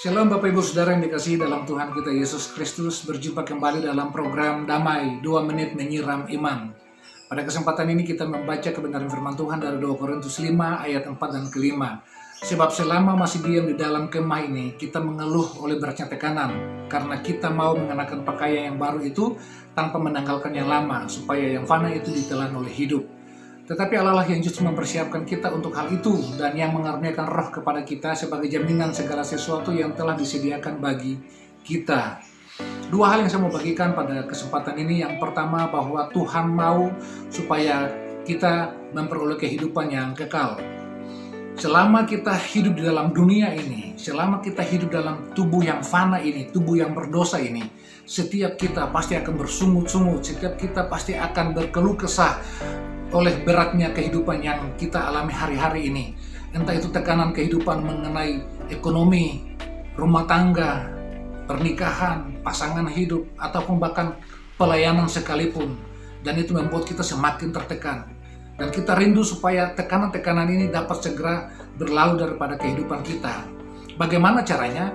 Shalom Bapak Ibu Saudara yang dikasihi dalam Tuhan kita Yesus Kristus. Berjumpa kembali dalam program Damai 2 Menit Menyiram Iman. Pada kesempatan ini kita membaca kebenaran firman Tuhan dari 2 Korintus 5 ayat 4 dan ke-5. Sebab selama masih diam di dalam kemah ini, kita mengeluh oleh beratnya tekanan, karena kita mau mengenakan pakaian yang baru itu tanpa menanggalkan yang lama, supaya yang fana itu ditelan oleh hidup. Tetapi Allah yang justru mempersiapkan kita untuk hal itu dan yang mengaruniakan roh kepada kita sebagai jaminan segala sesuatu yang telah disediakan bagi kita. Dua hal yang saya mau bagikan pada kesempatan ini. Yang pertama, bahwa Tuhan mau supaya kita memperoleh kehidupan yang kekal. Selama kita hidup di dalam dunia ini, selama kita hidup dalam tubuh yang fana ini, tubuh yang berdosa ini, setiap kita pasti akan bersungut-sungut, setiap kita pasti akan berkeluh kesah oleh beratnya kehidupan yang kita alami hari-hari ini. Entah itu tekanan kehidupan mengenai ekonomi, rumah tangga, pernikahan, pasangan hidup, ataupun bahkan pelayanan sekalipun. Dan itu membuat kita semakin tertekan. Dan kita rindu supaya tekanan-tekanan ini dapat segera berlalu daripada kehidupan kita. Bagaimana caranya?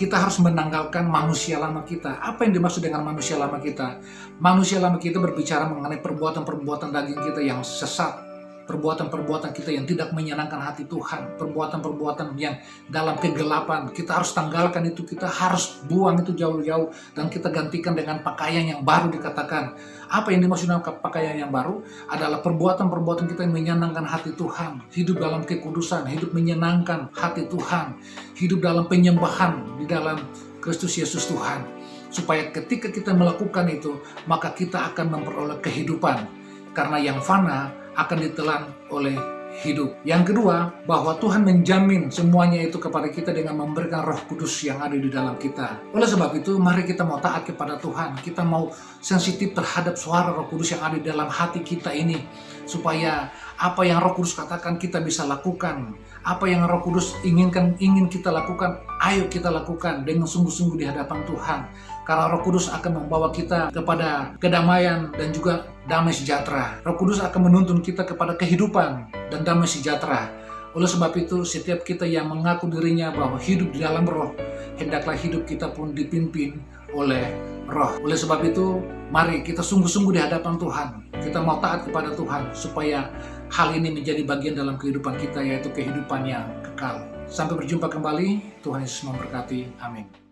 Kita harus menanggalkan manusia lama kita. Apa yang dimaksud dengan manusia lama kita? Manusia lama kita berbicara mengenai perbuatan-perbuatan daging kita yang sesat, perbuatan-perbuatan kita yang tidak menyenangkan hati Tuhan, perbuatan-perbuatan yang dalam kegelapan. Kita harus tanggalkan itu, kita harus buang itu jauh-jauh, dan kita gantikan dengan pakaian yang baru dikatakan. Apa yang dimaksud dengan pakaian yang baru? Adalah perbuatan-perbuatan kita yang menyenangkan hati Tuhan, hidup dalam kekudusan, hidup menyenangkan hati Tuhan, hidup dalam penyembahan di dalam Kristus Yesus Tuhan. Supaya ketika kita melakukan itu, maka kita akan memperoleh kehidupan. Karena yang fana akan ditelan oleh hidup. Yang kedua, bahwa Tuhan menjamin semuanya itu kepada kita dengan memberikan Roh Kudus yang ada di dalam kita. Oleh sebab itu, mari kita mau taat kepada Tuhan. Kita mau sensitif terhadap suara Roh Kudus yang ada di dalam hati kita ini, supaya apa yang Roh Kudus katakan kita bisa lakukan. Apa yang Roh Kudus ingin kita lakukan, ayo kita lakukan dengan sungguh-sungguh di hadapan Tuhan. Karena Roh Kudus akan membawa kita kepada kedamaian dan juga damai sejahtera. Roh Kudus akan menuntun kita kepada kehidupan dan damai sejahtera. Oleh sebab itu, setiap kita yang mengaku dirinya bahwa hidup di dalam Roh, hendaklah hidup kita pun dipimpin oleh Roh. Oleh sebab itu, mari kita sungguh-sungguh di hadapan Tuhan. Kita mau taat kepada Tuhan supaya hal ini menjadi bagian dalam kehidupan kita, yaitu kehidupan yang kekal. Sampai berjumpa kembali. Tuhan Yesus memberkati. Amin.